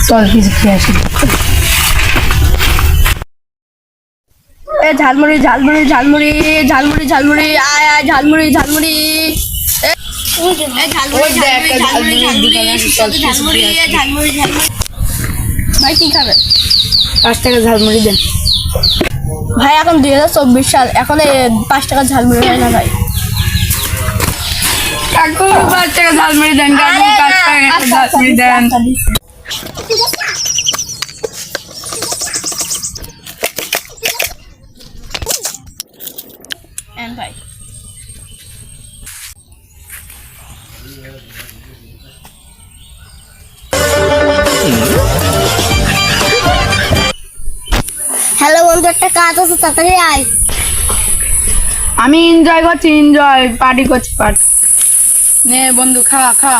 চল কিছু খেয়ে আসি। ঝালমুড়ি ঝালমুড়ি ঝালমুড়ি ঝালমুড়ি ঝালমুড়ি আয় আয় ঝালমুড়ি ঝালমুড়ি ভাই কি খাবেন? 5 টাকা ঝালমুড়ি দেন ভাই। এখন 2024 সাল, এখন 5 টাকা ঝালমুড়ি হয় না ভাই। কাকু 5 টাকা ঝালমুড়ি দেন, কাকু 5 টাকা ঝালমুড়ি দেন। ভাই হ্যালো বন্ধু, একটা কাজ আছে, তাড়াতাড়ি আয়। আমি এনজয় করছি, এনজয় পার্টি করছি, পার্টি নে বন্ধু, খা খা।